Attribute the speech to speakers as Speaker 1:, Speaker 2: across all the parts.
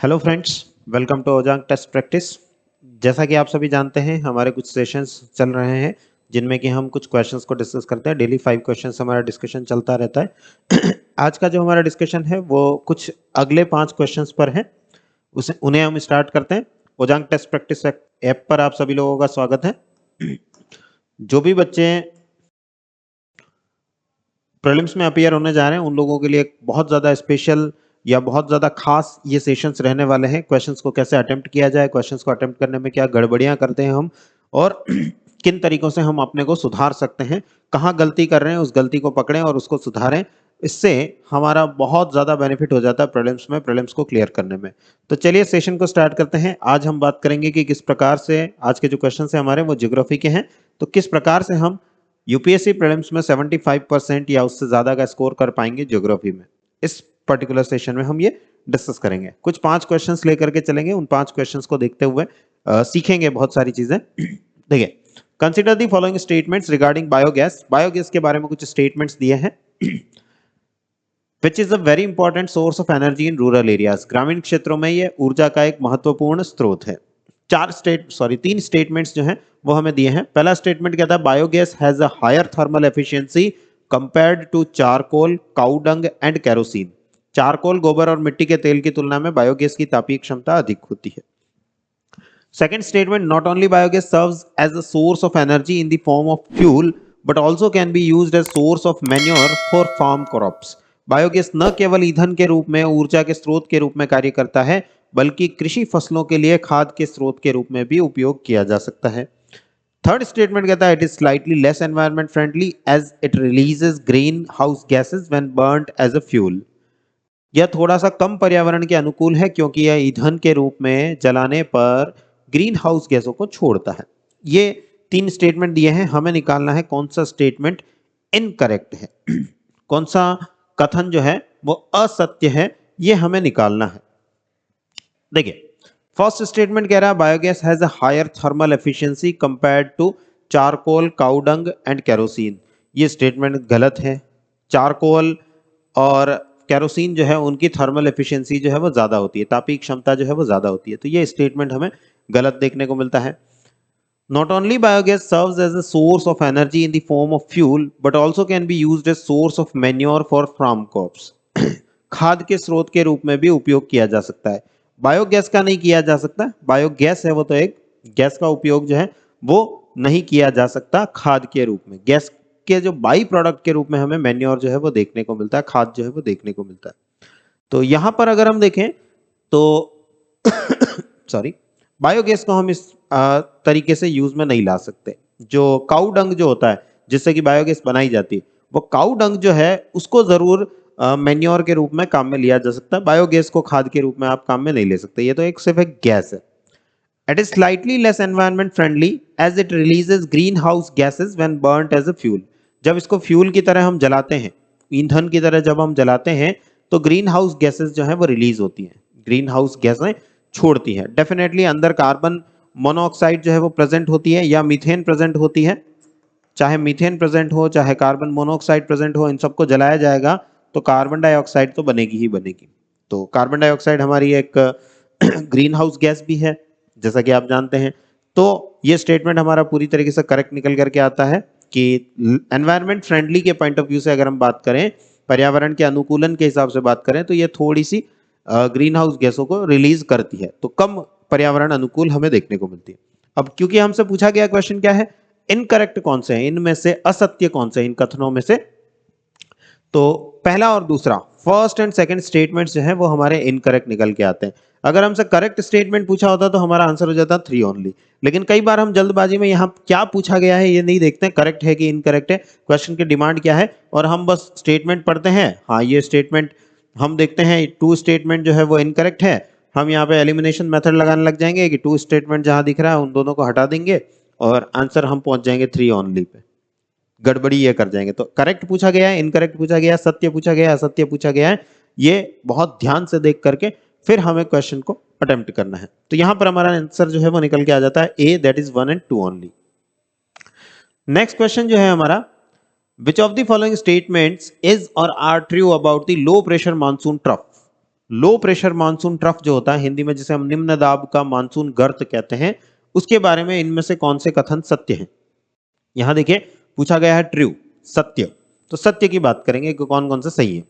Speaker 1: Hello friends, welcome to ओजांग test practice. जैसा कि आप सभी जानते हैं, हमारे कुछ सेशंस चल रहे हैं जिनमें कि हम कुछ क्वेश्चंस को डिस्कस करते हैं। डेली 5 क्वेश्चंस हमारा डिस्कशन चलता रहता है। आज का जो हमारा डिस्कशन है वो कुछ अगले 5 क्वेश्चंस पर है, उसे उन्हें हम स्टार्ट करते हैं। ओजांग टेस्ट प्रैक्टिस ऐप पर आप सभी लोगों का स्वागत है। जो भी बच्चे प्रीलिम्स में अपीयर होने जा रहे हैं उन लोगों के लिए एक बहुत ज़्यादा स्पेशल या बहुत ज़्यादा खास ये सेशंस रहने वाले हैं। क्वेश्चंस को कैसे अटेम्प्ट किया जाए, क्वेश्चंस को अटेम्प्ट करने में क्या गड़बड़ियां करते हैं हम, और किन तरीकों से हम अपने को सुधार सकते हैं, कहाँ गलती कर रहे हैं उस गलती को पकड़ें और उसको सुधारें। इससे हमारा बहुत ज़्यादा बेनिफिट हो जाता है प्रीलिम्स को क्लियर करने में। तो चलिए सेशन को स्टार्ट करते हैं। आज हम बात करेंगे कि किस प्रकार से आज के जो क्वेश्चन है हमारे वो ज्योग्राफी के हैं, तो किस प्रकार से हम यूपीएससी प्रीलिम्स में 75% या उससे ज्यादा का स्कोर कर पाएंगे ज्योग्राफी में। इस पर्टिकुलर सेशन में हम ये डिस्कस करेंगे। कुछ 5 क्वेश्चंस लेकर के चलेंगे, उन 5 क्वेश्चंस को देखते हुए सीखेंगे बहुत सारी चीजें। देखिए, consider the following statements regarding biogas. Biogas के बारे में कुछ स्टेटमेंट्स दिए हैं। Which is a very important source of energy in rural areas. ग्रामीण क्षेत्रों में ये ऊर्जा का एक महत्वपूर्ण स्रोत है। तीन स्टेटमेंट्स जो हैं वो हमें दिए हैं। पहला स्टेटमेंट कहता है biogas has a higher thermal efficiency compared to charcoal, cow dung and kerosene. Charcoal, गोबर और मिट्टी के तेल की तुलना में बायोगैस की तापीय क्षमता अधिक होती है। Second statement, not only biogas serves as a source of energy in the form of fuel, but also can be used as source of manure for farm crops. Biogas न केवल ईंधन के रूप में, ऊर्जा के स्रोत के रूप में कार्य करता है, बल्कि कृषि फसलों के लिए खाद के स्रोत के रूप में भी उपयोग किया जा सकता है। थर्ड स्टेटमेंट कहता है it is slightly less environment friendly as it releases greenhouse gases when burned as a fuel. यह थोड़ा सा कम पर्यावरण के अनुकूल है क्योंकि यह ईंधन के रूप में जलाने पर ग्रीन हाउस गैसों को छोड़ता है। ये 3 स्टेटमेंट दिए हैं, हमें निकालना है कौन सा स्टेटमेंट इनकरेक्ट है, कौन सा कथन जो है वो असत्य है, ये हमें निकालना है। देखिए, फर्स्ट स्टेटमेंट कह रहा है biogas has a higher thermal efficiency compared to charcoal, cow dung and kerosene. ये स्टेटमेंट गलत है। चारकोल और केरोसिन जो है उनकी थर्मल एफिशिएंसी जो है वो ज्यादा होती है, तापीय क्षमता जो है वो ज्यादा होती है। तो ये स्टेटमेंट हमें गलत देखने को मिलता है। Not only biogas serves as a source of energy in the form of fuel, but also can be used as source of manure for farm crops. खाद के स्रोत के रूप में भी उपयोग किया जा सकता है। बायोगैस का नहीं किया जा सकता। बायोगैस है वो तो एक गैस का उपयोग जो है वो नहीं किया जा सकता खाद के रूप में। गैस के जो बाई प्रोडक्ट के रूप में हमें मैन्योर जो है वो देखने को मिलता है, खाद जो है वो देखने को मिलता है। तो यहां पर अगर हम देखें तो सॉरी, बायोगैस को हम इस तरीके से यूज में नहीं ला सकते। जो काऊ डंग जो होता है जिससे कि बायोगैस बनाई जाती है, वो काऊ डंग जो है उसको जरूर मैन्योर के रूप में काम में लिया जा सकता है। बायोगैस को खाद के रूप में आप काम में नहीं ले सकते। ये तो एक सिर्फ एक गैस है। It is slightly less environment friendly as it releases greenhouse gases when burned as a fuel. जब इसको फ्यूल की तरह हम जलाते हैं, ईंधन की तरह जब हम जलाते हैं, तो ग्रीन हाउस गैसेज जो है वो रिलीज होती हैं, ग्रीन हाउस गैसें छोड़ती है। डेफिनेटली अंदर कार्बन मोनोऑक्साइड जो है वो प्रेजेंट होती है या मीथेन प्रेजेंट होती है। चाहे मीथेन प्रेजेंट हो, चाहे कार्बन मोनोऑक्साइड प्रेजेंट हो, इन सबको जलाया जाएगा तो कार्बन डाइऑक्साइड तो बनेगी ही बनेगी। तो कार्बन डाइऑक्साइड हमारी एक ग्रीन हाउस गैस भी है, जैसा कि आप जानते हैं। तो ये स्टेटमेंट हमारा पूरी तरीके से करेक्ट निकल करके आता है कि एनवायरमेंट फ्रेंडली के पॉइंट ऑफ व्यू से अगर हम बात करें, पर्यावरण के अनुकूलन के हिसाब से बात करें, तो ये थोड़ी सी ग्रीन हाउस गैसों को रिलीज करती है, तो कम पर्यावरण अनुकूल हमें देखने को मिलती है। अब क्योंकि हमसे पूछा गया क्वेश्चन क्या है, इनकरेक्ट कौन से हैं, इनमें से असत्य कौन से, इन कथनों में से। तो पहला और दूसरा, फर्स्ट एंड सेकंड स्टेटमेंट्स जो है वो हमारे इनकरेक्ट निकल के आते हैं। अगर हमसे करेक्ट स्टेटमेंट पूछा होता तो हमारा आंसर हो जाता 3 ओनली। लेकिन कई बार हम जल्दबाजी में यहाँ क्या पूछा गया है ये नहीं देखते हैं, करेक्ट है कि इनकरेक्ट है, क्वेश्चन की डिमांड क्या है, और हम बस स्टेटमेंट पढ़ते हैं। हाँ, ये स्टेटमेंट हम देखते हैं 2 स्टेटमेंट जो है वो इनकरेक्ट है, हम यहाँ पे एलिमिनेशन मेथड लगाने लग जाएंगे कि 2 स्टेटमेंट जहां दिख रहा है उन दोनों को हटा देंगे और आंसर हम पहुंच जाएंगे 3 ओनली पे। गड़बड़ी ये कर जाएंगे। तो करेक्ट पूछा गया है, इनकरेक्ट पूछा गया है, सत्य पूछा गया है, असत्य पूछा गया है, ये बहुत ध्यान से देख करके फिर हमें क्वेश्चन को अटेम्प्ट करना है। तो यहां पर हमारा आंसर जो है वो निकल के आ जाता है A, that is 1 and 2 only. Next question जो है हमारा, which of the following statements is or are true about the low pressure monsoon trough. Low pressure monsoon trough जो होता है हिंदी में, जिसे हम निम्न दाब का मानसून गर्त कहते हैं, उसके बारे में इनमें से कौन से कथन सत्य हैं? यहां देखिए पूछा गया है ट्रू, सत्य। तो सत्य की बात करेंगे कि कौन कौन से सही है।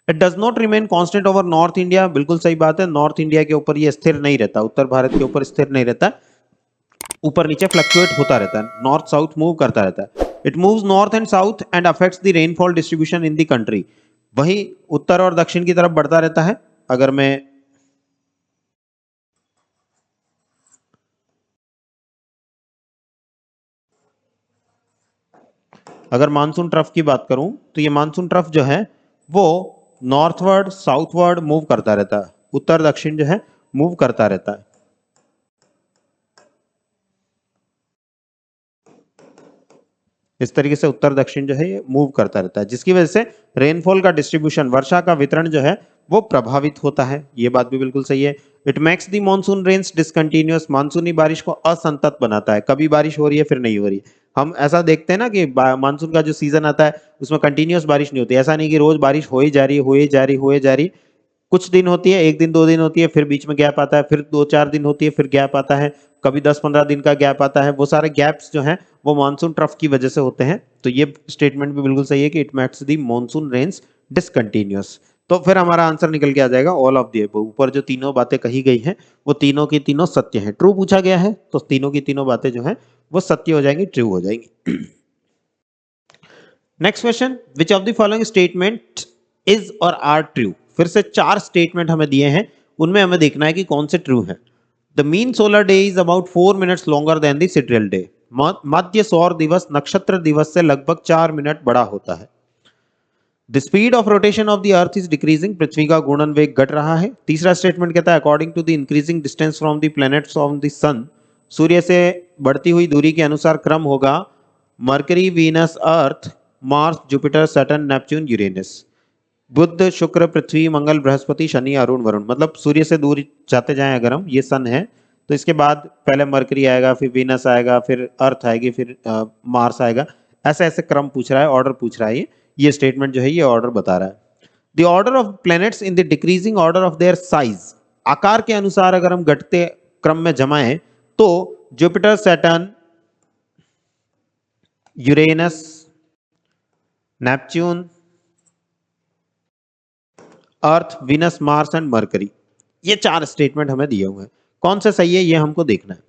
Speaker 1: It does not remain constant over north India, बिल्कुल सही बात है। नॉर्थ इंडिया के ऊपर ये स्थिर नहीं रहता, उत्तर भारत के ऊपर स्थिर नहीं रहता, ऊपर नीचे फ्लक्चुएट होता रहता है, नॉर्थ साउथ मूव करता रहता है। It moves north and south and affects the rainfall distribution in the country. वही उत्तर और दक्षिण की तरफ बढ़ता रहता है। अगर मानसून ट्रफ की बात करूं तो ये मानसून ट्रफ जो है वो नॉर्थवर्ड साउथवर्ड मूव करता रहता है, उत्तर दक्षिण जो है मूव करता रहता है। इस तरीके से उत्तर दक्षिण जो है ये मूव करता रहता है, जिसकी वजह से रेनफॉल का डिस्ट्रीब्यूशन, वर्षा का वितरण जो है वो प्रभावित होता है। ये बात भी बिल्कुल सही है। It makes the monsoon rains discontinuous, मानसूनी बारिश को असंतत बनाता है, कभी बारिश हो रही है फिर नहीं हो रही है। हम ऐसा देखते हैं ना कि मानसून का जो सीजन आता है उसमें कंटिन्यूअस बारिश नहीं होती, ऐसा नहीं कि रोज बारिश हो ही जा रही है, हो ही जा रही, हो ही जा रही। कुछ दिन होती है, एक दिन दो दिन होती है, फिर बीच में गैप आता है, फिर दो चार दिन होती है, फिर गैप आता है, कभी 10-15 दिन का गैप आता है। वो सारे गैप्स जो हैं वो मानसून ट्रफ की वजह से होते हैं। तो ये स्टेटमेंट भी बिल्कुल सही है कि it makes the monsoon rains discontinuous. तो फिर हमारा आंसर निकल के आ जाएगा ऑल ऑफ द अबव। ऊपर जो तीनों बातें कही गई हैं वो तीनों की तीनों सत्य हैं। ट्रू पूछा गया है तो तीनों की तीनों बातें जो हैं वो सत्य हो जाएंगी, ट्रू हो जाएंगी। Next question, which of the following statement is or are true. फिर से 4 स्टेटमेंट हमें दिए हैं, उनमें हमें देखना है कि कौन से ट्रू है। The mean solar day is about 4 minutes longer than the sidereal day. मध्य सौर दिवस नक्षत्र दिवस से लगभग 4 मिनट बड़ा होता है। The speed of rotation of the earth is decreasing, पृथ्वी का घूर्णन वेग घट रहा है। तीसरा स्टेटमेंट कहता है according to the increasing distance from the planets of the sun, सूर्य से बढ़ती हुई दूरी के अनुसार क्रम होगा Mercury, Venus, Earth, Mars, Jupiter, Saturn, Neptune, Uranus. बुध, शुक्र, पृथ्वी, मंगल, बृहस्पति, शनि, अरुण, वरुण। मतलब सूर्य से दूर जाते जाएं अगर हम, ये सन है, तो इसके बाद पहले मरकरी आएगा, फिर वीनस आएगा, फिर अर्थ आएगी, फिर मार्स आएगा। ऐसे ऐसे क्रम पूछ रहा है, ऑर्डर पूछ रहा है। ये स्टेटमेंट जो है ये ऑर्डर बता रहा है। The order of planets in the decreasing order of their size, आकार के अनुसार अगर हम घटते क्रम में जमाएं तो Jupiter, Saturn, Uranus, Neptune, earth, Venus, Mars and mercury, ये 4 स्टेटमेंट हमें दिए हुए हैं। कौन सा सही है ये हमको देखना है।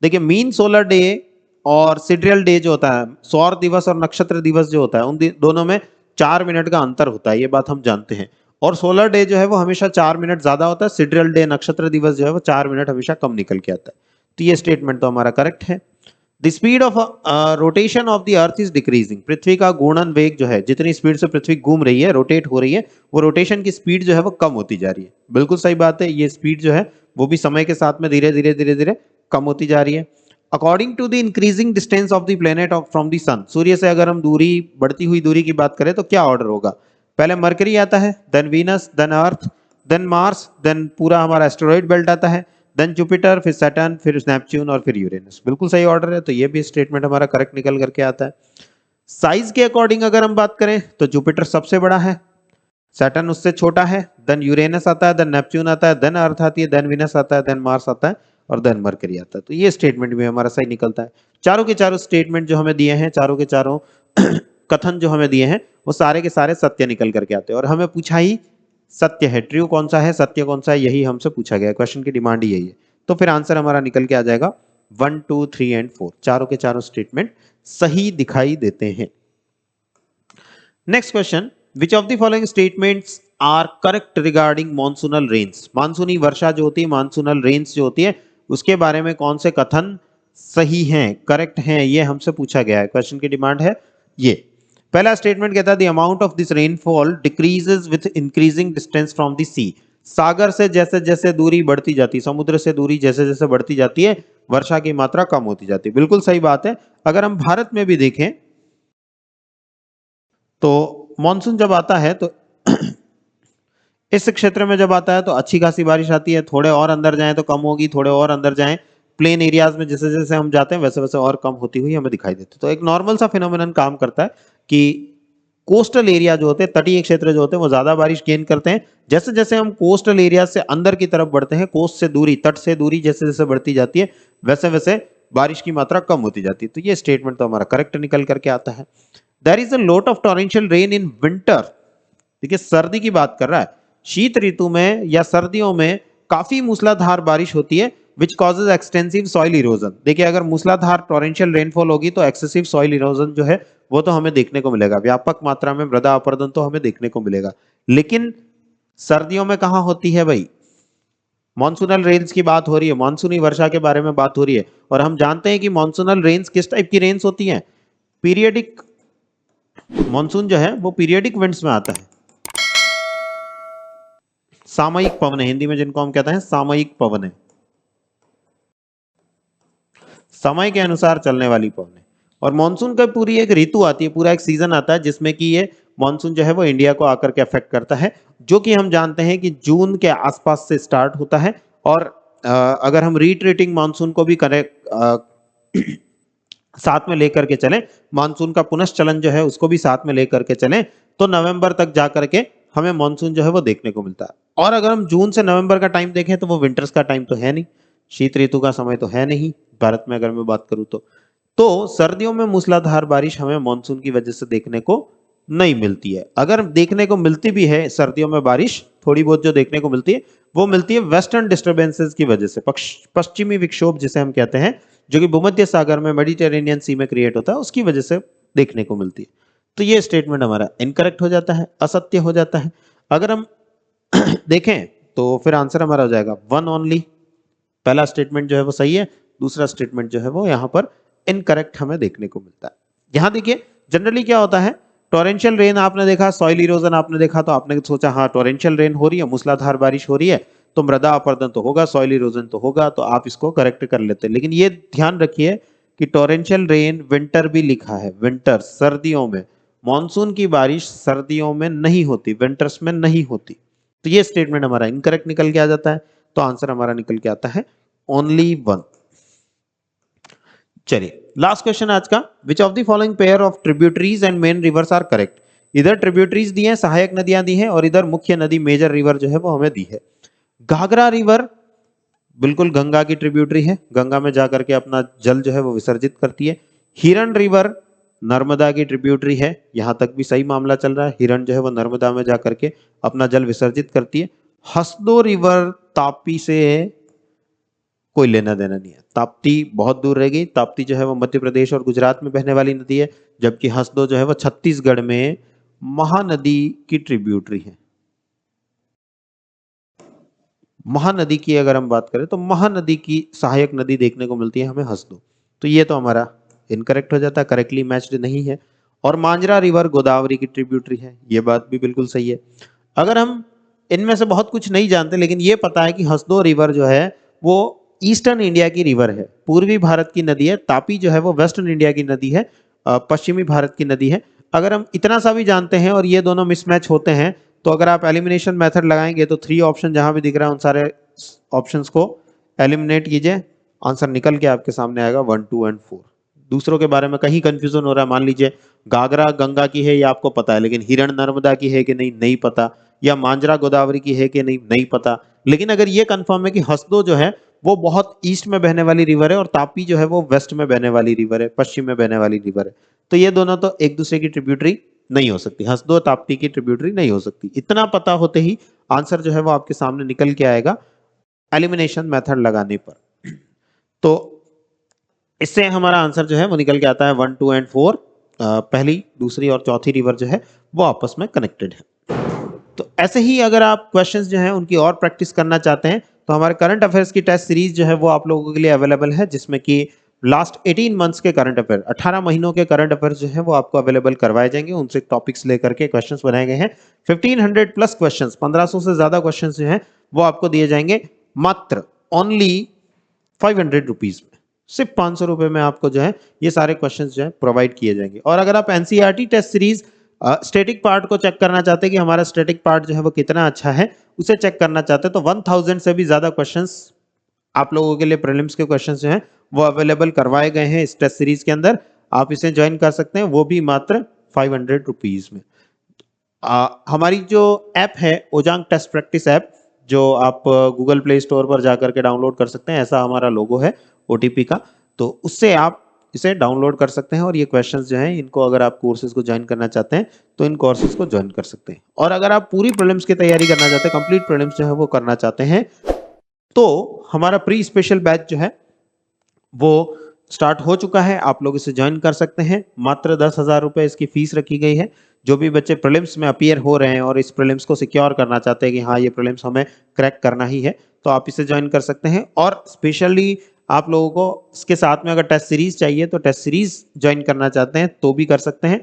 Speaker 1: देखिए मीन सोलर डे और सिडियल डे जो होता है, सौर दिवस और नक्षत्र दिवस जो होता है, उन दोनों में 4 मिनट का अंतर होता है, ये बात हम जानते हैं। और सोलर डे जो है वो हमेशा 4 मिनट ज्यादा होता है, सिडियल डे नक्षत्र दिवस जो है वो 4 मिनट हमेशा कम निकल के आता है। तो ये स्टेटमेंट तो हमारा करेक्ट है। The speed of rotation of the earth is decreasing, पृथ्वी का घूर्णन वेग जो है, जितनी स्पीड से पृथ्वी घूम रही है, रोटेट हो रही है, वो रोटेशन की स्पीड जो है वो कम होती जा रही है। बिल्कुल सही बात है, ये स्पीड जो है वो भी समय के साथ में धीरे धीरे धीरे धीरे कम होती जा रही है। According to the increasing distance of the planet of from the sun, सूर्य से अगर हम दूरी, बढ़ती हुई दूरी की बात करें तो क्या ऑर्डर होगा? पहले मरकरी आता है, देन वीनस, देन अर्थ, देन मार्स, देन पूरा हमारा एस्टेरॉइड बेल्ट आता है, देन जुपिटर, फिर सैटर्न, फिर नेपच्यून और फिर यूरेनस। बिल्कुल सही ऑर्डर है, तो ये भी स्टेटमेंट हमारा करेक्ट निकल करके आता है। साइज के अकॉर्डिंग अगर हम बात करें तो जुपिटर सबसे बड़ा है, सैटर्न उससे छोटा है, देन यूरेनस आता है, देन नेपच्यून आता है, देन अर्थ आती है, देन वीनस आता है, देन मार्स आता है और देन मरकरी आता है। तो ये स्टेटमेंट भी हमारा सही निकलता है। चारों के चारों स्टेटमेंट जो हमें दिए हैं, चारों के चारों कथन जो हमें दिए हैं वो सारे के सारे सत्य निकल करके आते हैं। और हमें पूछा ही सत्य है, ट्रू कौन सा है, सत्य कौन सा है, यही हमसे पूछा गया है। क्वेश्चन की डिमांड यही है। तो फिर आंसर हमारा निकल के आ जाएगा 1, 2, 3 एंड 4, चारों के चारों स्टेटमेंट सही दिखाई देते हैं। Next question, which of the following statements are correct regarding monsoonal rains. मानसूनी वर्षा जो होती है, मानसूनल रेन्स जो होती है, उसके बारे में कौन से कथन सही हैं, करेक्ट हैं, ये हमसे पूछा गया है। क्वेश्चन की डिमांड है ये। पहला स्टेटमेंट कहता है the amount of this rainfall decreases with increasing distance from the sea. सागर से जैसे जैसे दूरी बढ़ती जाती, समुद्र से दूरी जैसे जैसे बढ़ती जाती है, वर्षा की मात्रा कम होती जाती है। बिल्कुल सही बात है। अगर हम भारत में भी देखें तो मॉनसून जब आता है तो इस क्षेत्र में जब आता है तो अच्छी खासी बारिश आती है, थोड़े और अंदर जाएं तो कम होगी, थोड़े और अंदर जाएं, प्लेन एरियाज में जैसे जैसे हम जाते हैं वैसे वैसे और कम होती हुई हमें दिखाई देती है। तो एक नॉर्मल सा फिनोमिनन काम करता है कि कोस्टल एरिया जो होते हैं, तटीय क्षेत्र जो होते हैं, वो ज्यादा बारिश गेन करते हैं। जैसे जैसे हम कोस्टल एरिया से अंदर की तरफ बढ़ते हैं, कोस्ट से दूरी, तट से दूरी जैसे जैसे बढ़ती जाती है, वैसे वैसे बारिश की मात्रा कम होती जाती है। तो ये स्टेटमेंट तो हमारा करेक्ट निकल करके आता है। There is a lot of torrential rain in winter. देखिए सर्दी की बात कर रहा है, शीत ऋतु में या सर्दियों में काफी मूसलाधार बारिश होती है, which causes extensive soil erosion. देखिए अगर मूसलाधार टॉरेंशियल रेनफॉल होगी तो एक्सेसिव सॉइल इरोजन जो है वो तो हमें देखने को मिलेगा, व्यापक मात्रा में मृदा अपरदन तो हमें देखने को मिलेगा। लेकिन सर्दियों में कहां होती है भाई? मॉनसूनल रेन्स की बात हो रही है, मानसूनी वर्षा के बारे में बात हो रही है, और हम जानते हैं कि मॉनसूनल रेन्स किस टाइप की रेन्स होती हैं? पीरियडिक। मॉनसून जो है वो पीरियडिक विंड्स में आता है, सामयिक पवन है, हिंदी में जिनको हम कहते हैं सामयिक पवन है, समय के अनुसार चलने वाली पवन है। और मॉनसून का पूरी एक ऋतु आती है, पूरा एक सीजन आता है जिसमें कि ये मॉनसून जो है वो इंडिया को आकर के अफेक्ट करता है, जो कि हम जानते हैं कि जून के आसपास से स्टार्ट होता है। और अगर हम रिट्रीटिंग मॉनसून को भी साथ में लेकर के चलें, मानसून का पुनश्चलन जो है उसको भी साथ में लेकर के चलें, तो नवंबर तक जाकर के हमें मानसून जो है वो देखने को मिलता है। और अगर हम जून से नवंबर का टाइम देखें तो वो विंटर्स का टाइम तो है नहीं, शीत ऋतु का समय तो है नहीं भारत में अगर मैं बात करूं तो सर्दियों में मूसलाधार बारिश हमें मानसून की वजह से देखने को नहीं मिलती है। अगर देखने को मिलती भी है सर्दियों में बारिश, थोड़ी बहुत जो देखने को मिलती है वो मिलती है वेस्टर्न डिस्टर्बेंसेस की वजह से, पश्चिमी विक्षोभ जिसे हम कहते हैं, जो कि भूमध्य सागर में मेडिटेरेनियन सी में क्रिएट होता है, उसकी वजह से देखने को मिलती है। तो ये स्टेटमेंट हमारा इनकरेक्ट हो जाता है, असत्य हो जाता है। अगर हम देखें तो फिर आंसर हमारा हो जाएगा वन ओनली। पहला स्टेटमेंट जो है वो सही है, दूसरा स्टेटमेंट जो है वो यहाँ पर इनकरेक्ट हमें देखने को मिलता है। यहां देखिए जनरली क्या होता है, टॉरेंशियल रेन आपने देखा, सॉइल इरोजन आपने देखा, तो आपने सोचा हाँ टॉरेंशियल रेन हो रही है, मूसलाधार बारिश हो रही है, तो मृदा अपरदन तो होगा, सॉइल इरोजन तो होगा, तो आप इसको करेक्ट कर लेते हैं। लेकिन ये ध्यान रखिए कि टॉरेंशियल रेन विंटर भी लिखा है, विंटर सर्दियों में, मानसून की बारिश सर्दियों में नहीं होती, विंटर्स में नहीं होती। तो ये स्टेटमेंट हमारा इनकरेक्ट निकल के आ जाता है। तो आंसर हमारा निकल के आता है ओनली वन। चलिए लास्ट क्वेश्चन आज का, which of the following pair of tributaries and main rivers are correct. इधर ट्रिब्यूटरीज दी है, सहायक नदियां दी हैं, और इधर मुख्य नदी मेजर रिवर जो है वो हमें दी है। घाघरा रिवर बिल्कुल गंगा की ट्रिब्यूटरी है, गंगा में जाकर के अपना जल जो है वो विसर्जित करती है। हिरण रिवर नर्मदा की ट्रिब्यूटरी है, यहां तक भी सही मामला चल रहा है, हिरण जो है वो नर्मदा में जाकर के अपना जल विसर्जित करती है। हसदो रिवर ताप्ती से कोई लेना देना नहीं है, ताप्ती बहुत दूर रहेगी, ताप्ती जो है वो मध्य प्रदेश और गुजरात में बहने वाली नदी है, जबकि हसदो जो है वो छत्तीसगढ़ में महानदी की ट्रिब्यूटरी है। महानदी की अगर हम बात करें तो महानदी की सहायक नदी देखने को मिलती है हमें हसदो। तो ये तो हमारा इनकरेक्ट हो जाता है, करेक्टली मैच्ड नहीं है। और मांजरा रिवर गोदावरी की ट्रिब्यूटरी है, ये बात भी बिल्कुल सही है। अगर हम इनमें से बहुत कुछ नहीं जानते, लेकिन ये पता है कि हसदो रिवर जो है वो ईस्टर्न इंडिया की रिवर है, पूर्वी भारत की नदी है। तापी जो है वो वेस्टर्न इंडिया की नदी है, पश्चिमी भारत की नदी है। अगर हम इतना सा भी जानते हैं और ये दोनों मिसमैच होते हैं, तो अगर आप एलिमिनेशन मेथड लगाएंगे तो 3 ऑप्शन जहां भी दिख रहा है उन सारे ऑप्शंस को एलिमिनेट कीजिए, आंसर निकल के आपके सामने आएगा 1, 2 एंड 4। दूसरों के बारे में कहीं कंफ्यूजन हो रहा है, मान लीजिए घाघरा गंगा की है ये आपको पता है, लेकिन हिरण नर्मदा की है कि नहीं, नहीं पता, या मांजरा गोदावरी की है कि नहीं, नहीं पता। लेकिन अगर ये कंफर्म है कि हसदो जो है वो बहुत ईस्ट में बहने वाली रिवर है और तापी जो है वो वेस्ट में बहने वाली रिवर है, पश्चिम में बहने वाली रिवर है, तो ये दोनों तो एक दूसरे की ट्रिब्यूटरी नहीं हो सकती, हसदो ताप्ती की ट्रिब्यूटरी नहीं हो सकती। इतना पता होते ही आंसर जो है वो आपके सामने निकल के आएगा एलिमिनेशन मेथड लगाने पर। तो इससे हमारा आंसर जो है वो निकल के आता है 1, 2 एंड 4। पहली, दूसरी और चौथी रिवर जो है वो आपस में कनेक्टेड है। तो ऐसे ही अगर आप क्वेश्चंस जो है उनकी और प्रैक्टिस करना चाहते हैं तो हमारे करंट अफेयर्स की टेस्ट सीरीज जो है वो आप लोगों के लिए अवेलेबल है, जिसमें कि लास्ट 18 मंथ्स के करंट अफेयर, 18 महीनों के करंट अफेयर्स जो है वो आपको अवेलेबल करवाए जाएंगे, उनसे टॉपिक्स लेकर के क्वेश्चंस बनाए गए हैं। 1500 प्लस क्वेश्चंस, 1500 से ज्यादा क्वेश्चंस जो हैं वो आपको दिए जाएंगे मात्र ओनली 500 रुपीज में, सिर्फ 500 रुपए में आपको जो है ये सारे क्वेश्चंस जो है प्रोवाइड किए जाएंगे। और अगर आप NCERT test series static part को चेक करना चाहते हैं कि हमारा स्टैटिक पार्ट जो है वो कितना अच्छा है, उसे चेक करना चाहते हैं, तो 1000 से भी ज्यादा क्वेश्चंस आप लोगों के लिए प्रीलिम्स के क्वेश्चंस जो हैं वो अवेलेबल करवाए गए हैं इस टेस्ट सीरीज के अंदर। आप इसे ज्वाइन कर सकते हैं, वो भी मात्र 500 रुपीज में। हमारी जो ऐप है ओजांग टेस्ट प्रैक्टिस ऐप, जो आप गूगल प्ले स्टोर पर जाकर के डाउनलोड कर सकते हैं, ऐसा हमारा लोगो है ओटीपी का, तो उससे आप इसे डाउनलोड कर सकते हैं और ये क्वेश्चंस जो हैं इनको अगर आप कोर्सेज को ज्वाइन करना चाहते हैं तो इन कोर्सेज को ज्वाइन कर सकते हैं। और अगर आप पूरी प्रीलिम्स की तैयारी करना चाहते हैं, कंप्लीट प्रीलिम्स जो है वो करना चाहते हैं, तो हमारा प्री स्पेशल बैच जो है वो स्टार्ट हो चुका है, आप लोग इसे ज्वाइन कर सकते हैं। मात्र 10,000 रुपये इसकी फीस रखी गई है। जो भी बच्चे प्रीलिम्स में अपीयर हो रहे हैं और इस प्रीलिम्स को सिक्योर करना चाहते हैं कि हाँ ये प्रीलिम्स हमें क्रैक करना ही है, तो आप इसे ज्वाइन कर सकते हैं। और स्पेशली आप लोगों को इसके साथ में अगर टेस्ट सीरीज चाहिए तो टेस्ट सीरीज ज्वाइन करना चाहते हैं तो भी कर सकते हैं।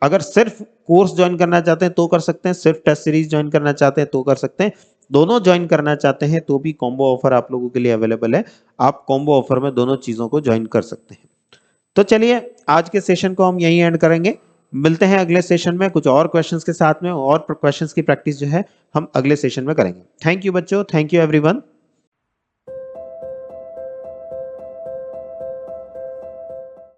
Speaker 1: अगर सिर्फ कोर्स ज्वाइन करना चाहते हैं तो कर सकते हैं, सिर्फ टेस्ट सीरीज ज्वाइन करना चाहते हैं तो कर सकते हैं, दोनों ज्वाइन करना चाहते हैं तो भी कॉम्बो ऑफर आप लोगों के लिए अवेलेबल है। आप कॉम्बो ऑफर में दोनों चीजों को ज्वाइन कर सकते हैं। तो चलिए आज के सेशन को हम यहीं एंड करेंगे। मिलते हैं अगले सेशन में कुछ और क्वेश्चंस के साथ में, और क्वेश्चंस की प्रैक्टिस जो है हम अगले सेशन में करेंगे। थैंक यू बच्चों, थैंक यू एवरीवन।